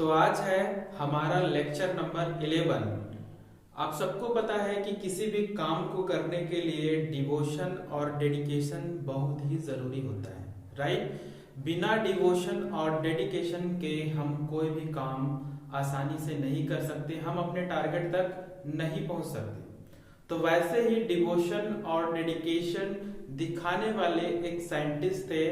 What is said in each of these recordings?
तो आज है हमारा लेक्चर नंबर 11। आप सबको पता है कि किसी भी काम को करने के लिए डिवोशन और डेडिकेशन बहुत ही जरूरी होता है, राइट। बिना डिवोशन और डेडिकेशन के हम कोई भी काम आसानी से नहीं कर सकते, हम अपने टारगेट तक नहीं पहुंच सकते। तो वैसे ही डिवोशन और डेडिकेशन दिखाने वाले एक साइंटिस्ट थे,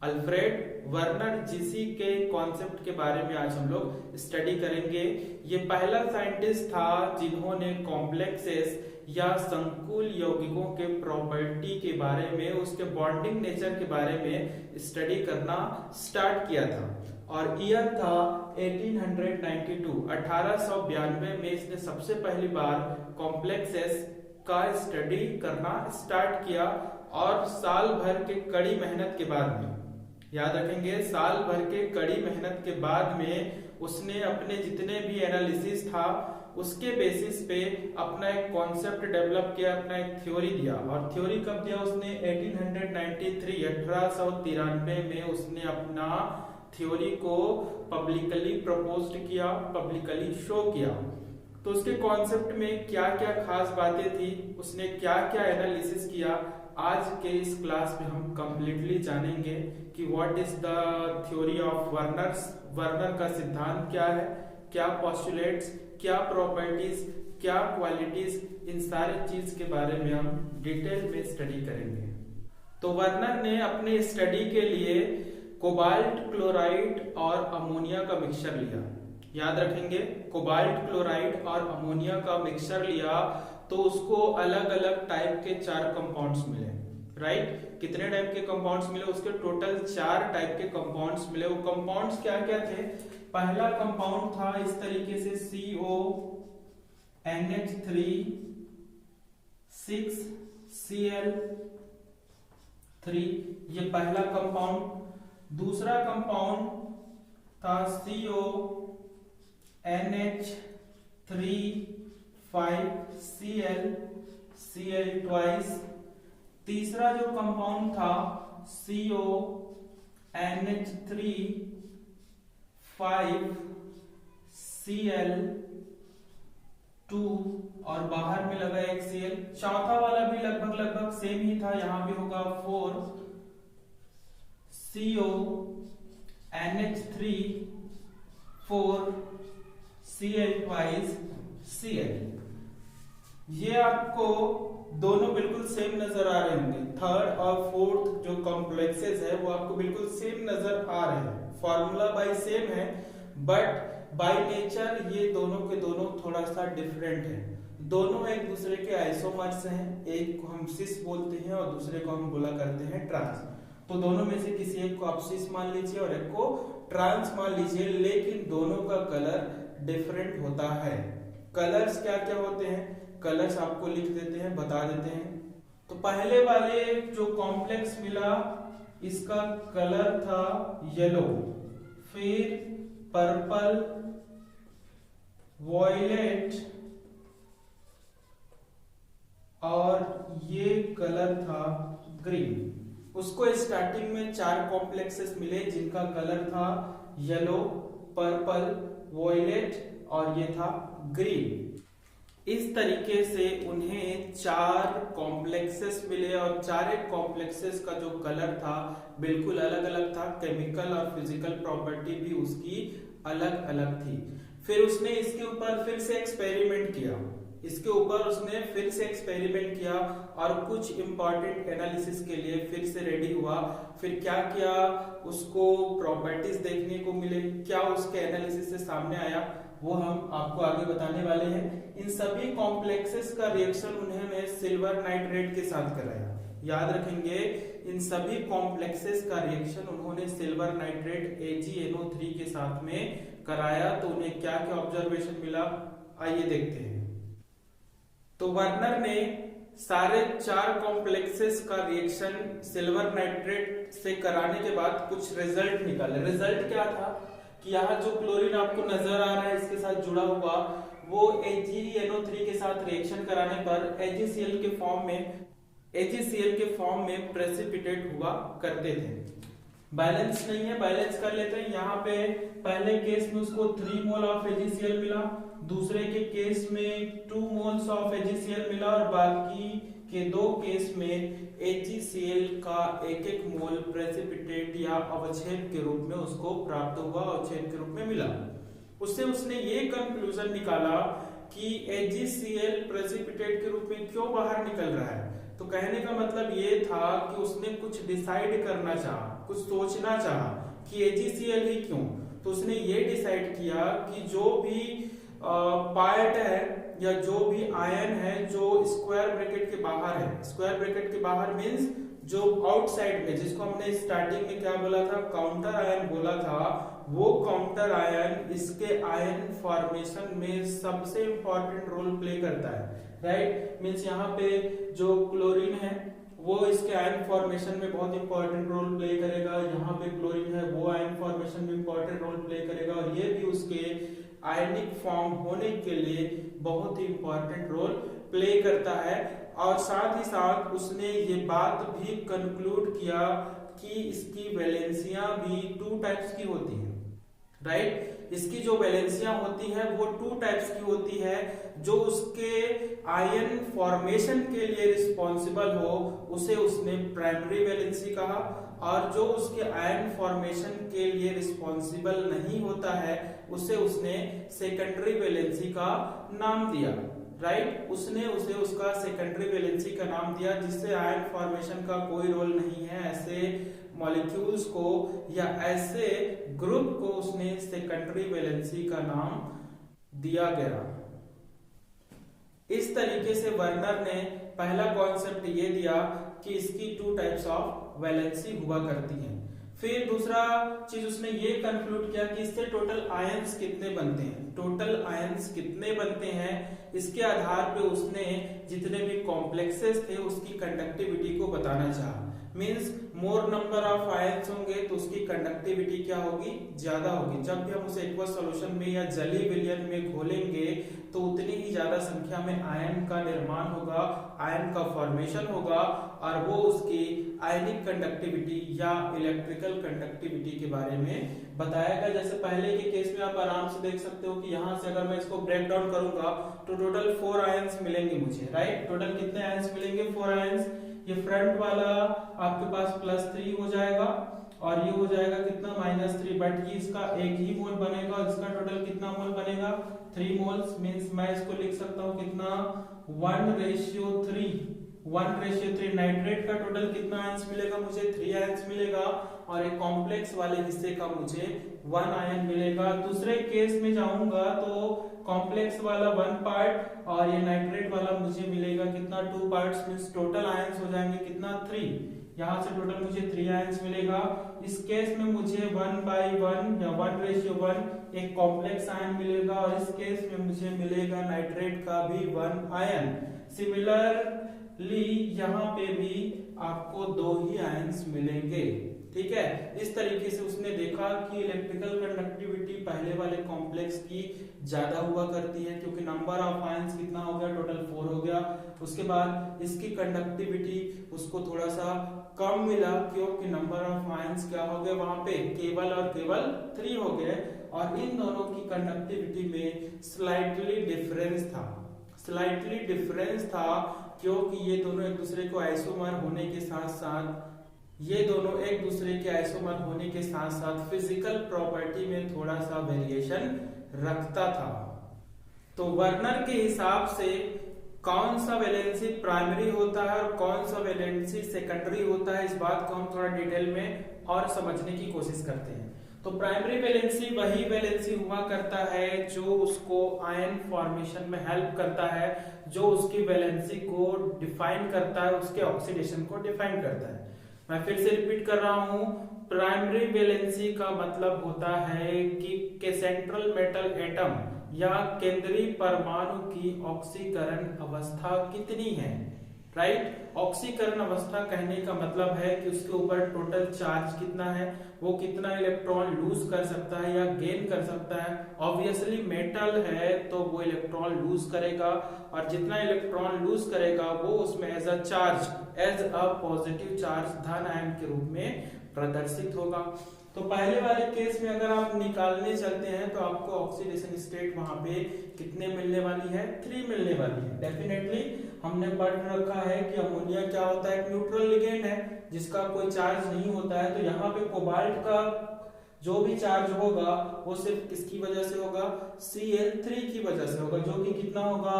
अल्फ्रेड वर्नर जिसी के कॉन्सेप्ट के बारे में आज हम लोग स्टडी करेंगे। ये पहला साइंटिस्ट था जिन्होंने कॉम्प्लेक्सेस या संकुल यौगिकों के प्रॉपर्टी के बारे में, उसके बॉन्डिंग नेचर के बारे में स्टडी करना स्टार्ट किया था। और ईयर था 1892 में इसने सबसे पहली बार कॉम्प्लेक्सेस का स्टडी करना स्टार्ट किया। और साल भर के कड़ी मेहनत के बाद में, याद रखेंगे, साल भर के कड़ी मेहनत के बाद में उसने अपने जितने भी एनालिसिस था उसके बेसिस पे अपना एक कॉन्सेप्ट डेवलप किया, अपना एक थ्योरी दिया। और थ्योरी कब दिया उसने? 1893 में उसने अपना थ्योरी को पब्लिकली प्रपोज्ड किया, पब्लिकली शो किया। तो उसके कॉन्सेप्ट में क्या क्या खास बातें थी, उसने क्या क्या एनालिसिस किया, आज के इस क्लास में हम कंप्लीटली जानेंगे कि what is the theory of Werner का सिद्धांत क्या है, क्या पोस्टुलेट्स, क्या प्रॉपर्टीज, क्या क्वालिटीज, इन सारे चीज के बारे में हम डिटेल में स्टडी करेंगे। तो वर्नर ने अपने स्टडी के लिए कोबाल्ट क्लोराइड और अमोनिया का मिक्सचर लिया। याद रखेंगे, कोबाल्ट क्लोराइड और अमोनिया का मिक्सचर लिया तो उसको अलग अलग टाइप के 4 कंपाउंड्स मिले, राइट। कितने टाइप के कंपाउंड्स मिले? उसके टोटल 4 टाइप के कंपाउंड्स मिले। वो कंपाउंड्स क्या क्या थे? पहला कंपाउंड था इस तरीके से CONH3 6Cl3, ये पहला कंपाउंड। दूसरा कंपाउंड था CONH3 5Cl ट्वाइस। तीसरा जो कंपाउंड था CONH3 5Cl2 और बाहर में लगा एक Cl। चौथा वाला भी लगभग सेम ही था, यहां भी होगा 4 CONH3 4Cl ट्वाइस Cl। ये आपको दोनों बिल्कुल सेम नजर आ रहे होंगे। थर्ड और फोर्थ जो कॉम्प्लेक्सेस है वो आपको बिल्कुल सेम नजर आ रहे हैं। फॉर्मूला बाय सेम है बट बाय नेचर ये दोनों के दोनों थोड़ा सा डिफरेंट है। दोनों एक दूसरे के आइसोमर्स हैं, एक को हम सिस बोलते हैं और दूसरे को हम बोला करते हैं ट्रांस। तो दोनों में से किसी एक को आप सिस मान लीजिए और एक को ट्रांस मान लीजिए, लेकिन दोनों का कलर डिफरेंट होता है। कलर्स क्या क्या होते हैं, कलर्स आपको लिख देते हैं, बता देते हैं। तो पहले वाले जो कॉम्प्लेक्स मिला इसका कलर था येलो, फिर पर्पल, वॉयलेट और ये कलर था ग्रीन। उसको स्टार्टिंग में 4 कॉम्प्लेक्सेस मिले जिनका कलर था येलो, पर्पल, वॉयलेट और ये था ग्रीन। इस तरीके से उन्हें 4 कॉम्प्लेक्सेस मिले और 4 कॉम्प्लेक्सेस का जो कलर था बिल्कुल अलग अलग था। केमिकल और फिजिकल प्रॉपर्टी भी उसकी अलग अलग थी। फिर उसने इसके ऊपर फिर से एक्सपेरिमेंट किया और कुछ इंपॉर्टेंट एनालिसिस के लिए फिर से रेडी हुआ। फिर क्या किया, उसको प्रॉपर्टीज देखने को मिले, क्या उसके एनालिसिस से सामने आया वो हम आपको आगे बताने वाले हैं। इन सभी कॉम्प्लेक्सेस का रिएक्शन उन्होंने सिल्वर नाइट्रेट के साथ कराया। याद रखेंगे, इन सभी कॉम्प्लेक्सेस का रिएक्शन उन्होंने सिल्वर नाइट्रेट AgNO3 के साथ में कराया। तो उन्हें क्या क्या ऑब्जर्वेशन मिला, आइए देखते हैं। तो वर्नर ने सारे 4 कॉम्प्लेक्सेस का रिएक्शन सिल्वर नाइट्रेट से कराने के बाद कुछ रिजल्ट निकाले। रिजल्ट क्या था कि यहाँ जो क्लोरीन आपको नजर आ रहा है इसके साथ जुड़ा हुआ, वो AgNO3 के साथ रिएक्शन कराने पर AgCl के फॉर्म में प्रेसिपिटेट हुआ करते थे। बैलेंस नहीं है, बैलेंस कर लेते हैं। यहाँ पे पहले केस में उसको 3 मोल ऑफ AgCl मिला, दूसरे के केस में 2 मोल्स ऑफ AgCl मिला, और बाकी के 2 केस में AgCl का एक मोल प्रेसिपिटेट या अवक्षेप के रूप में उसको प्राप्त हुआ, अवक्षेप के रूप में मिला। उससे उसने ये कंक्लूजन निकाला कि AgCl प्रेसिपिटेट के रूप में क्यों बाहर निकल रहा है। तो कहने का मतलब ये था कि उसने कुछ डिसाइड करना चाहा, कुछ सोचना चाहा कि AgCl ही क्यों। तो उसने ये डिसाइड किया कि जो भी पार्ट है या जो भी आयन है जो स्क्वायर ब्रैकेट के बाहर है, स्क्वायर ब्रैकेट के बाहर मींस जो आउटसाइड में, जिसको हमने स्टार्टिंग में क्या बोला था, काउंटर आयन बोला था, वो काउंटर आयन इसके आयन फॉर्मेशन में सबसे इंपॉर्टेंट रोल प्ले करता है, राइट। मींस यहाँ पे जो क्लोरीन है वो इसके आयन फॉर्मेशन में बहुत इंपॉर्टेंट रोल प्ले करेगा, यहाँ पे क्लोरीन है वो आयन फॉर्मेशन में इंपॉर्टेंट रोल प्ले करेगा, और ये भी उसके आयनिक फॉर्म होने के लिए बहुत ही इंपॉर्टेंट रोल प्ले करता है। और साथ ही साथ उसने ये बात भी कंक्लूड किया कि इसकी वैलेंसियां भी 2 टाइप्स की होती हैं, राइट। इसकी जो वैलेंसियां होती है वो 2 टाइप्स की होती है। जो उसके आयन फॉर्मेशन के लिए रिस्पॉन्सिबल हो उसे उसने प्राइमरी वैलेंसी कहा, और जो उसके आयन फॉर्मेशन के लिए रिस्पॉन्सिबल नहीं होता है उसे उसने सेकेंडरी वैलेंसी का नाम दिया, राइट। उसने उसे उसका सेकेंडरी वैलेंसी का नाम दिया, जिससे आयन फॉर्मेशन का कोई रोल नहीं है ऐसे मॉलिक्यूल्स को या ऐसे ग्रुप को उसने सेकेंडरी वैलेंसी का नाम दिया गया। इस तरीके से वर्नर ने पहला कॉन्सेप्ट ये दिया कि इसकी 2 टाइप्स ऑफ वैलेंसी हुआ करती हैं। फिर दूसरा चीज उसने ये कंक्लूड किया कि इससे टोटल आयंस कितने बनते हैं, टोटल आयंस कितने बनते हैं, इसके आधार पे उसने जितने भी कॉम्प्लेक्सेस थे उसकी कंडक्टिविटी को बताना चाहा। Means more number of ions होंगे तो उसकी कंडक्टिविटी क्या होगी, ज्यादा होगी। जब भी हम उसे एक्वस सॉल्यूशन में या जलीय विलयन में घोलेंगे तो उतनी ही ज्यादा संख्या में आयन का निर्माण होगा, आयन का फॉर्मेशन होगा, और वो उसकी आयनिक कंडक्टिविटी या इलेक्ट्रिकल कंडक्टिविटी के बारे में बताएगा। जैसे पहले के केस में आप आराम से देख सकते हो कि यहाँ से अगर मैं इसको ब्रेक डाउन करूंगा तो टोटल 4 आयंस मिलेंगे मुझे, राइट। टोटल कितने आयंस मिलेंगे, 4 आयंस। ये फ्रंट वाला आपके पास +3 हो जाएगा, और ये हो जाएगा कितना, -3, बट ये इसका एक ही मोल बनेगा, इसका टोटल कितना मोल बनेगा, 3 मोल्स। मींस मैं इसको लिख सकता हूँ कितना, 1:3, 1:3। नाइट्रेट का टोटल कितना आयंस मिलेगा मुझे, 3 आयंस मिलेगा, और एक कॉम्प्लेक्स वाले हिस्से का मुझे 1 आयन मिलेगा। दूसरे केस में जाऊंगा तो कॉम्प्लेक्स वाला 1 पार्ट और ये नाइट्रेट वाला मुझे मिलेगा कितना, 2 पार्ट्स। मींस टोटल आयंस हो जाएंगे कितना, 3। यहाँ से टोटल मुझे 3 आयंस मिलेगा। इस केस में मुझे 1/1 या 1:1 एक कॉम्प्लेक्स आयन मिलेगा, और इस केस में मुझे मिलेगा नाइट्रेट का भी 1 आयन। सिमिलरली यहाँ पे भी आपको 2 ही आयंस मिलेंगे, ठीक है। इस तरीके से उसने देखा कि इलेक्ट्रिकल कंडक्टिविटी पहले वाले कॉम्प्लेक्स की ज्यादा हुआ करती है, क्योंकि नंबर ऑफ आयंस कितना हो गया, टोटल 4 हो गया। उसके बाद इसकी कंडक्टिविटी उसको थोड़ा सा कम मिला, क्योंकि नंबर ऑफ आयंस क्या हो गए वहां पे, केवल और केवल 3 हो गए, और इन दोनों की कंडक्टिविटी में स्लाइटली डिफरेंस था, स्लाइटली डिफरेंस था, क्योंकि ये दोनों एक दूसरे को आइसोमर होने के साथ साथ फिजिकल प्रॉपर्टी में थोड़ा सा वेरिएशन रखता था। तो वर्नर के हिसाब से कौन सा वैलेंसी प्राइमरी होता है और कौन सा वैलेंसी सेकेंडरी होता है, इस बात को हम थोड़ा डिटेल में और समझने की कोशिश करते हैं। तो प्राइमरी वैलेंसी वही वैलेंसी हुआ करता है जो उसको आयन फॉर्मेशन में हेल्प करता है, जो उसकी वैलेंसी को डिफाइन करता है, उसके ऑक्सीडेशन को डिफाइन करता है। मैं फिर से रिपीट कर रहा हूं, प्राइमरी वैलेंसी का मतलब होता है कि सेंट्रल मेटल एटम या केंद्रीय परमाणु की ऑक्सीकरण अवस्था कितनी है, राइट। ऑक्सीकरण अवस्था कहने का मतलब है कि उसके ऊपर टोटल चार्ज कितना है, वो कितना इलेक्ट्रॉन लूज कर सकता है या गेन कर सकता है। ऑब्वियसली मेटल है तो वो इलेक्ट्रॉन लूज करेगा, और जितना इलेक्ट्रॉन लूज करेगा वो उसमें as a charge, as a positive charge, धन आयन के रूप में प्रदर्शित होगा। तो पहले वाले केस में अगर आप निकालने चलते हैं तो आपको ऑक्सीडेशन स्टेट वहां पे कितने मिलने वाली है, 3 मिलने वाली है। डेफिनेटली हमने पढ़ रखा है कि अमोनिया क्या होता है, एक न्यूट्रल लिगेंड है जिसका कोई चार्ज नहीं होता है। तो यहाँ पे कोबाल्ट का जो भी चार्ज होगा वो सिर्फ किसकी वजह से होगा, Cl3 की वजह से होगा, जो कि कितना होगा,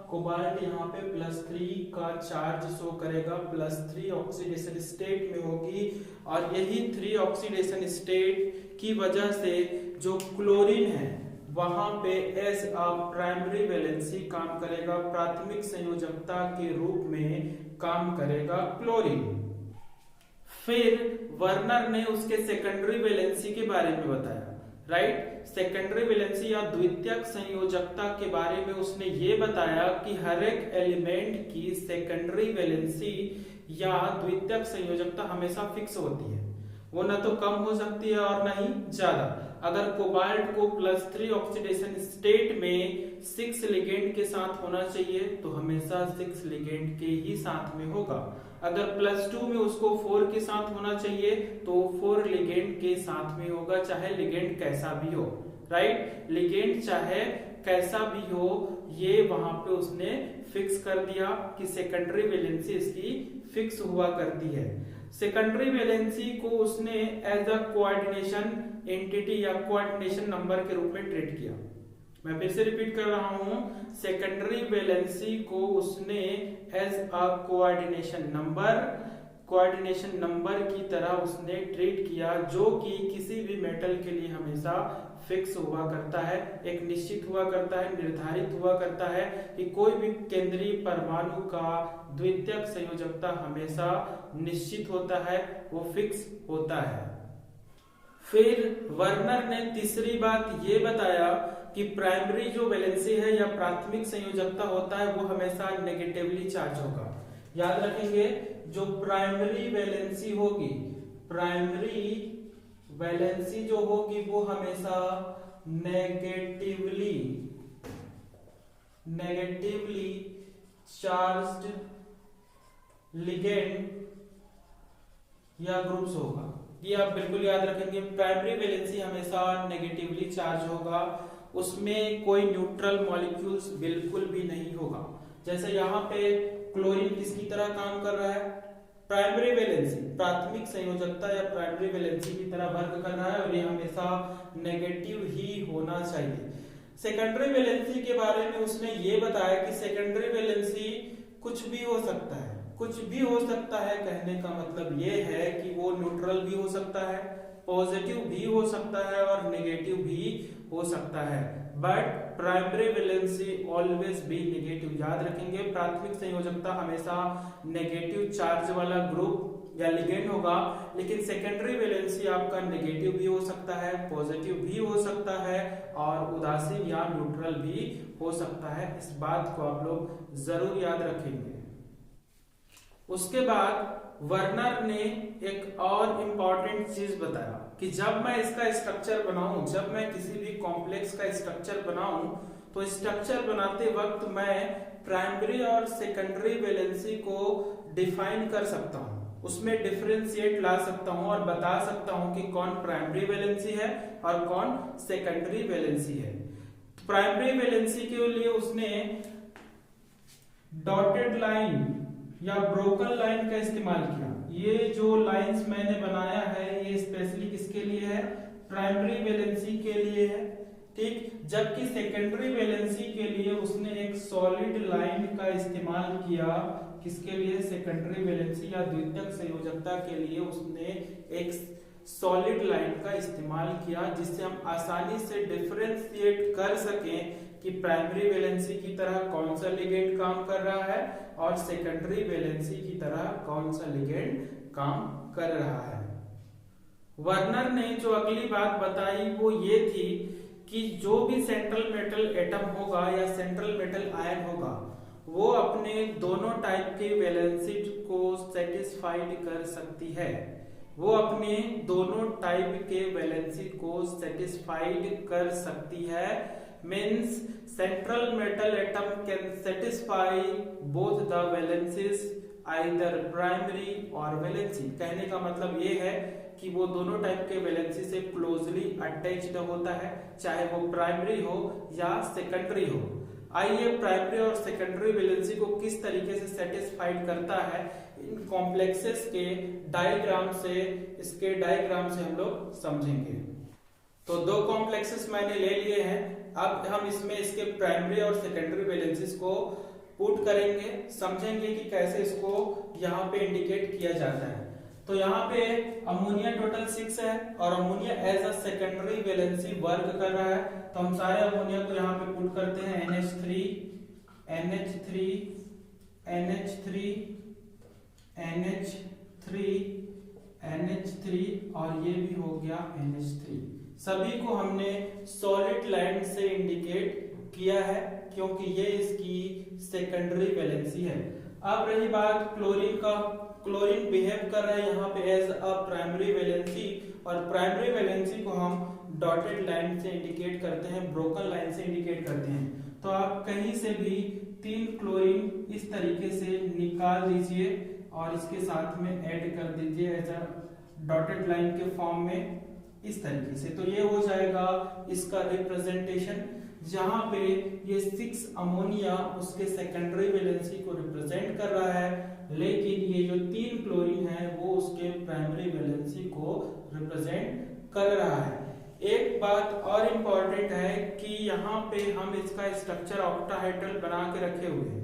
कोबाल्ट यहाँ पे +3 का चार्ज शो करेगा, +3 ऑक्सीडेशन स्टेट में होगी। और यही 3 ऑक्सीडेशन स्टेट की वजह से जो क्लोरीन है वहां पे एज अ प्राइमरी वैलेंसी काम करेगा, प्राथमिक संयोजकता के रूप में काम करेगा क्लोरीन। फिर वर्नर ने उसके सेकेंडरी वैलेंसी के बारे में बताया, राइट। सेकेंडरी वैलेंसी या द्वितीयक संयोजकता के बारे में उसने ये बताया कि हर एक एलिमेंट की सेकेंडरी वैलेंसी या द्वितीयक संयोजकता हमेशा फिक्स होती है, वो ना तो कम हो सकती है और ना ही ज्यादा। अगर कोबाल्ट को +3 ऑक्सीडेशन स्टेट में 6 लिगेंड के साथ होना चाहिए तो हमेशा 6 लिगेंड के ही साथ में होगा। अगर +2 में उसको 4 के साथ होना चाहिए तो 4 लिगेंड के साथ में होगा, चाहे लिगेंड कैसा भी हो, राइट। लिगेंड चाहे कैसा भी हो, ये वहां पे उसने फिक्स कर दिया कि सेकेंडरी वैलेंसी इसकी फिक्स हुआ करती है। सेकेंडरी वैलेंसी को उसने एज अ कोऑर्डिनेशन एंटिटी या कोऑर्डिनेशन नंबर के रूप में ट्रीट किया। मैं फिर से रिपीट कर रहा हूं, सेकेंडरी वैलेंसी को उसने एज अ कोऑर्डिनेशन नंबर की तरह उसने ट्रीट किया, जो कि किसी भी मेटल के लिए हमेशा फिक्स हुआ करता है, एक निश्चित हुआ करता है, निर्धारित हुआ करता है कि कोई भी केंद्रीय परमाणु का द्वितीयक संयोजकता हमेशा निश्चित होता है, वो फिक्स होता है। फिर वर्नर ने तीसरी बात ये बताया कि प्राइमरी जो वैलेंसी है या प्राथमिक संयोजकता होता है वो हमेशा नेगेटिवली चार्ज होगा। याद रखेंगे, जो प्राइमरी वैलेंसी होगी, प्राइमरी वैलेंसी जो होगी वो हमेशा नेगेटिवली चार्ज्ड लिगेंड या ग्रुप्स होगा। ये आप बिल्कुल याद रखेंगे, प्राइमरी वैलेंसी हमेशा नेगेटिवली चार्ज होगा, उसमें कोई न्यूट्रल मॉलिक्यूल्स बिल्कुल भी नहीं होगा। जैसे यहाँ पे क्लोरीन किसकी तरह काम कर रहा है, प्राइमरी वैलेंसी, प्राथमिक संयोजकता या प्राइमरी वैलेंसी की तरह वर्क कर रहा है और ये हमेशा नेगेटिव ही होना चाहिए। सेकेंडरी वैलेंसी के बारे में उसने ये बताया कि सेकेंडरी वैलेंसी कुछ भी हो सकता है, कुछ भी हो सकता है कहने का मतलब ये है कि वो न्यूट्रल भी हो सकता है, पॉजिटिव भी हो सकता है और नेगेटिव भी हो सकता है, but primary valency always be negative. याद रखेंगे, प्राथमिक संयोजकता हमेशा नेगेटिव चार्ज वाला ग्रुप या लिगेंड होगा, लेकिन सेकेंडरी वैलेंसी आपका नेगेटिव भी हो सकता है, पॉजिटिव भी हो सकता है और उदासीन या न्यूट्रल भी हो सकता है। इस बात को आप लोग जरूर याद रखेंगे। उसके बाद वर्नर ने एक और इम्पॉर्टेंट चीज बताया कि जब मैं इसका स्ट्रक्चर बनाऊं, जब मैं किसी भी कॉम्प्लेक्स का स्ट्रक्चर बनाऊं तो स्ट्रक्चर बनाते वक्त मैं प्राइमरी और सेकेंडरी वैलेंसी को डिफाइन कर सकता हूं, उसमें डिफरेंशिएट ला सकता हूं और बता सकता हूं कि कौन प्राइमरी वैलेंसी है और कौन सेकेंडरी वैलेंसी है। प्राइमरी वैलेंसी के लिए उसने डॉटेड लाइन या ब्रोकन लाइन का इस्तेमाल किया। ये जो लाइंस मैंने बनाया है ये स्पेशली किसके लिए है, प्राइमरी वैलेंसी के लिए है, ठीक। जबकि सेकेंडरी वैलेंसी के लिए उसने एक सॉलिड लाइन का इस्तेमाल किया, किसके लिए, सेकेंडरी वैलेंसी या द्वितीयक संयोजकता के लिए उसने एक सॉलिड लाइन का इस्तेमाल किया, जिससे हम आसानी से डिफरेंशिएट कर सकें कि प्राइमरी वैलेंसी की तरह कौन सा लिगेंड काम कर रहा है और सेकेंडरी वैलेंसी की तरह कौन सा लिगेंड काम कर रहा है। वर्नर ने जो अगली बात बताई वो ये थी कि जो भी सेंट्रल मेटल एटम होगा या सेंट्रल मेटल आयन होगा वो अपने दोनों टाइप के वैलेंसी को सेटिस्फाइड कर सकती है, वो अपने दोनों टाइप के वैलेंसी को सेटिस्फाइड कर सकती है। means central metal atom can satisfy both the valencies either primary or valency। कहने का मतलब ये है कि वो दोनों टाइप के वैलेंसी से क्लोजली अटैच्ड होता है, चाहे वो प्राइमरी हो या सेकेंडरी हो। आइए प्राइमरी और सेकेंडरी वैलेंसी को किस तरीके से सेटिस्फाइड करता है इन कॉम्प्लेक्सेस के डायग्राम से, इसके डायग्राम से हम लोग समझेंगे। तो दो कॉम्प्लेक्सेस मैंने ले लिए हैं, अब हम इसमें इसके प्राइमरी और सेकेंडरी वैलेंसीज को पुट करेंगे, समझेंगे कि कैसे इसको यहाँ पे इंडिकेट किया जाता है। तो यहाँ पे अमोनिया टोटल 6 है और ammonia as a secondary valency work कर रहा है, तो हम सारे अमोनिया को यहाँ पे पुट करते हैं NH3 NH3 NH3 NH3 NH3 और ये भी हो गया NH3। सभी को हमने सॉलिड लाइन से इंडिकेट किया है क्योंकि ये इसकी सेकेंडरी वैलेंसी है। अब रही बात क्लोरीन का, क्लोरीन बिहेव कर रहा है यहाँ पे एज अ प्राइमरी वैलेंसी और प्राइमरी वैलेंसी को हम डॉटेड लाइन से इंडिकेट करते हैं, ब्रोकन लाइन से इंडिकेट करते हैं। तो आप कहीं से भी 3 क्लोरीन इस तरीके से निकाल दीजिए और इसके साथ में ऐड कर दीजिए एज अ डॉटेड लाइन के फॉर्म में इस तरीके से। तो ये हो जाएगा इसका रिप्रेजेंटेशन, जहां पे ये 6 अमोनिया उसके सेकेंडरी वैलेंसी को रिप्रेजेंट कर रहा है, लेकिन ये जो 3 क्लोरीन है वो उसके प्राइमरी वैलेंसी को रिप्रेजेंट कर रहा है। एक बात और इम्पोर्टेंट है कि यहाँ पे हम इसका स्ट्रक्चर ऑक्टाहेड्रल बना के रखे हुए हैं,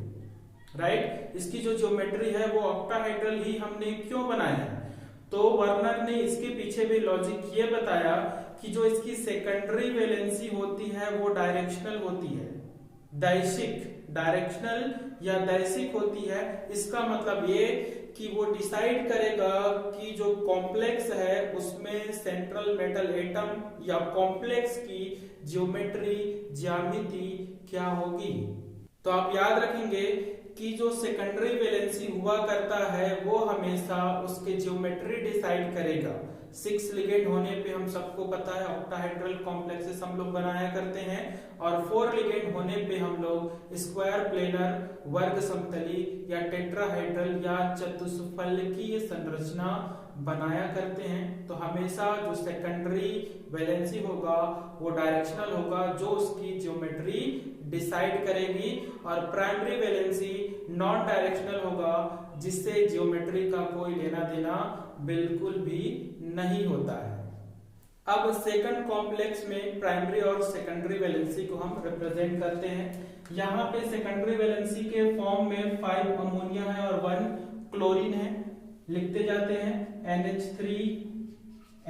राइट। इसकी जो ज्योमेट्री है वो ऑक्टाहेड्रल ही हमने क्यों बनाया है, तो वर्नर ने इसके पीछे भी लॉजिक ये बताया कि जो इसकी सेकेंडरी वैलेंसी होती है वो डायरेक्शनल होती है, दैशिक, डायरेक्शनल या दैशिक होती है। इसका मतलब ये कि वो डिसाइड करेगा कि जो कॉम्प्लेक्स है उसमें सेंट्रल मेटल एटम या कॉम्प्लेक्स की ज्योमेट्री, ज्यामिति क्या होगी। तो आप याद रखेंगे कि जो सेकेंडरी वैलेंसी हुआ करता है वो हमेशा उसके ज्योमेट्री डिसाइड करेगा। 6 लिगेंड होने पे हम सबको पता है ऑक्टाहेड्रल कॉम्प्लेक्सेस हम लोग बनाया करते हैं, और 4 लिगेंड होने पे हम लोग स्क्वायर प्लेनर, वर्ग समतली या टेट्राहेड्रल या चतुष्फलकीय संरचना बनाया करते हैं। तो हमेशा जो सेकेंडरी वैलेंसी होगा वो डायरेक्शनल होगा, जो उसकी ज्योमेट्री डिसाइड करेगी, और प्राइमरी वैलेंसी नॉन डायरेक्शनल होगा जिससे ज्योमेट्री का कोई लेना देना बिल्कुल भी नहीं होता है। अब सेकंड कॉम्प्लेक्स में प्राइमरी और सेकेंडरी वैलेंसी को हम रिप्रेजेंट करते हैं। यहाँ पे सेकेंडरी वैलेंसी के फॉर्म में 5 अमोनिया है और 1 क्लोरीन है, लिखते जाते हैं NH3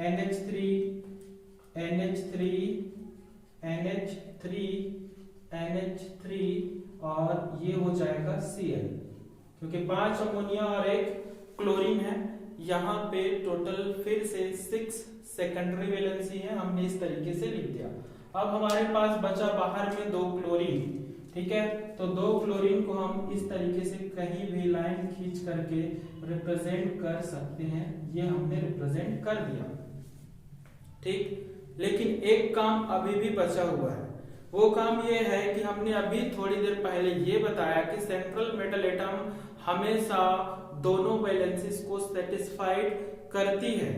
NH3 NH3 NH3 NH3 और ये हो जाएगा Cl, क्योंकि 5 अमोनिया और 1 क्लोरीन है। यहाँ पे टोटल फिर से 6 सेकेंडरी वैलेंसी है, हमने इस तरीके से लिख दिया। अब हमारे पास बचा बाहर में 2 क्लोरीन, ठीक है। तो 2 क्लोरीन को हम इस तरीके से कहीं भी लाइन खींच करके रिप्रेजेंट कर सकते हैं, ये हमने रिप्रेजेंट कर दिया, ठीक। लेकिन एक काम अभी भी बचा हुआ है, वो काम ये है कि हमने अभी थोड़ी देर पहले ये बताया कि सेंट्रल मेटल एटम हमेशा दोनों वैलेंसीज को सेटिस्फाइड करती है,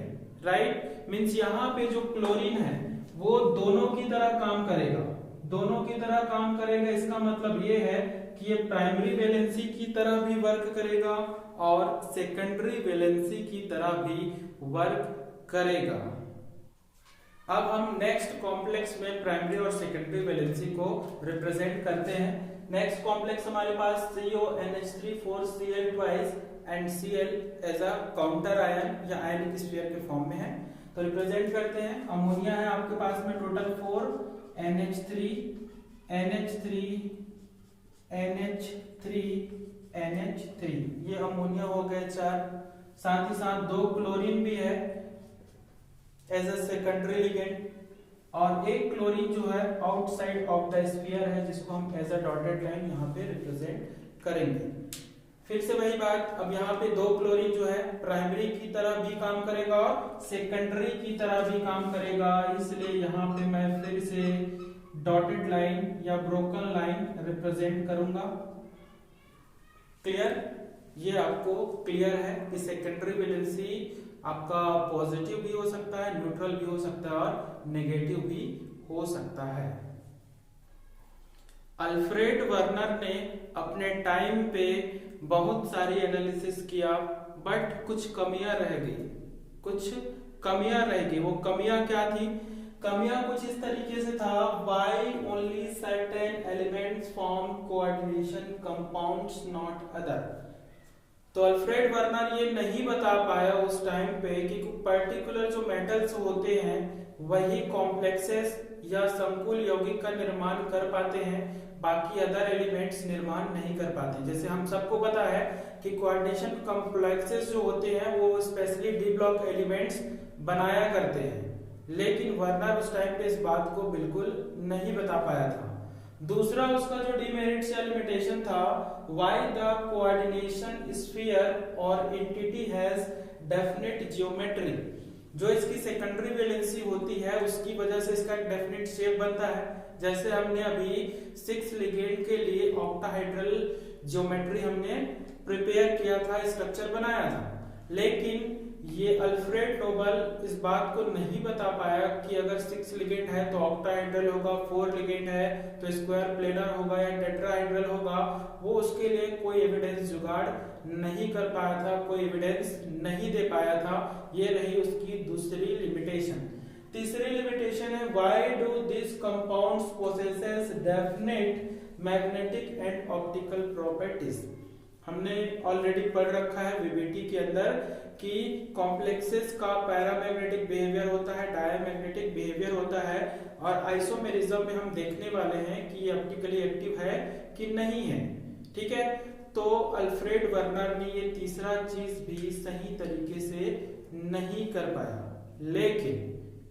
राइट। मींस यहाँ पे जो क्लोरीन है वो दोनों की तरह काम करेगा, दोनों की तरह काम करेगा। इसका मतलब ये है कि ये प्राइमरी वैलेंसी की तरह भी वर्क करेगा और सेकेंडरी वैलेंसी की तरह भी वर्क करेगा। अब हम नेक्स्ट कॉम्प्लेक्स में प्राइमरी और सेकेंडरी वैलेंसी को रिप्रेजेंट करते हैं। नेक्स्ट कॉम्प्लेक्स हमारे पास CONH3 4Cl twice and Cl as a counter ion या आयनिक स्फीयर के फॉर्म में है। तो रिप्रेजेंट करते हैं, अमोनिया है आपके पास में total 4 NH3 NH3 NH3 NH3, ये अमोनिया हो गए 4, साथ ही साथ 2 क्लोरीन भी है एज अ सेकेंडरी लिगेंड, और एक क्लोरीन जो है आउटसाइड ऑफ द स्फीयर है जिसको हम एज अ डॉटेड लाइन यहाँ पे रिप्रेजेंट करेंगे। फिर से वही बात, अब यहाँ पे 2 क्लोरीन जो है प्राइमरी की तरह भी काम करेगा और सेकेंडरी की तरह भी काम करेगा, इसलिए यहाँ पे मैं फिर से डॉटेड लाइन या ब्रोकन लाइन रिप्रेजेंट करूंगा। क्लियर, ये आपको क्लियर है कि सेकेंडरी वैलेंसी आपका पॉजिटिव भी हो सकता है, न्यूट्रल भी हो सकता है और नेगेटिव भी हो सकता है। अल्फ्रेड वर्नर ने अपने टाइम पे बहुत सारी एनालिसिस किया, बट कुछ कमियां रह गई। वो कमियां क्या थी? कमियां कुछ इस तरीके से था, why only certain elements form coordination compounds not other. तो अल्फ्रेड वर्नर ये नहीं बता पाया उस टाइम पे कि पर्टिकुलर जो मेटल्स होते हैं वही कॉम्प्लेक्सेस या संकुल यौगिक का निर्माण कर पाते हैं, बाकी अदर एलिमेंट्स निर्माण नहीं कर पाते। जैसे हम सबको पता है कि कोऑर्डिनेशन कॉम्प्लेक्सेस जो होते हैं वो स्पेशली डी ब्लॉक एलिमेंट्स बनाया करते हैं, लेकिन वर्नर उस टाइम पे इस बात को बिल्कुल नहीं बता पाया था। दूसरा उसका जो डिमेरिट्स या लिमिटेशन था, व्हाई द कोऑर्डिनेशन स्फीयर और एंटिटी हैज डेफिनेट ज्योमेट्री। जो इसकी सेकेंडरी वैलेंसी होती है उसकी वजह से इसका एक डेफिनेट शेप बनता है। जैसे हमने अभी 6 लिगेंड के लिए ऑक्टाहेड्रल ज्योमेट्री हमने प्रिपेयर किया था, स्ट्रक्चर बनाया था, लेकिन ये अल्फ्रेड नोबल इस बात को नहीं बता पाया कि अगर 6 लिगेंड है तो ऑक्टाहेड्रल होगा, 4 लिगेंड है तो स्क्वायर प्लेनर होगा या टेट्राहेड्रल होगा। वो उसके लिए कोई एविडेंस जुगाड़ नहीं कर पाया था, कोई एविडेंस नहीं दे पाया था। ये रही उसकी दूसरी लिमिटेशन। तीसरी लिमिटेशन है, why do this compounds possesses definite magnetic and optical properties. हमने ऑलरेडी पढ़ रखा है वीबीटी के अंदर कि कॉम्प्लेक्सेस का पैरामैग्नेटिक बिहेवियर होता है, डायमैग्नेटिक बिहेवियर होता है, और आइसोमेरिज्म में हम देखने वाले हैं कि ये ऑप्टिकली एक्टिव है कि नहीं है। ठीक है, तो अल्फ्रेड वर्नर ने ये तीसरा चीज भी सही तरीके से नहीं कर पाया।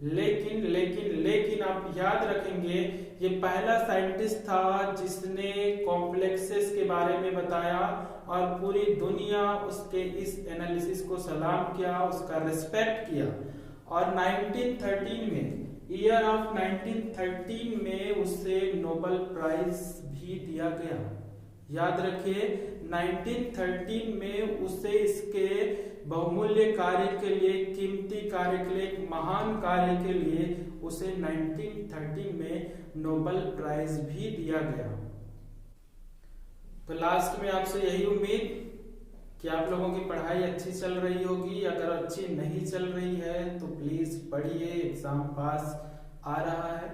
लेकिन आप याद रखेंगे ये पहला साइंटिस्ट था जिसने कॉम्प्लेक्सेस के बारे में बताया और पूरी दुनिया उसके इस एनालिसिस को सलाम किया, उसका रिस्पेक्ट किया। और 1913 में, ईयर ऑफ 1913 में उसे नोबेल प्राइज भी दिया गया। याद रखिए 1913 में उसे इसके बहुमूल्य कार्य के लिए, कीमती कार्य के लिए, एक महान कार्य के लिए उसे 1913 में नोबेल प्राइज भी दिया गया। तो लास्ट में आपसे यही उम्मीद कि आप लोगों की पढ़ाई अच्छी चल रही होगी। अगर अच्छी नहीं चल रही है तो प्लीज पढ़िए, एग्जाम पास आ रहा है।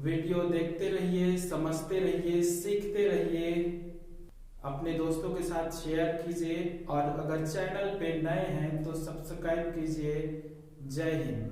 वीडियो देखते रहिए, समझते रहिए, सीखते रहिए, अपने दोस्तों के साथ शेयर कीजिए और अगर चैनल पे नए हैं तो सब्सक्राइब कीजिए। जय हिंद।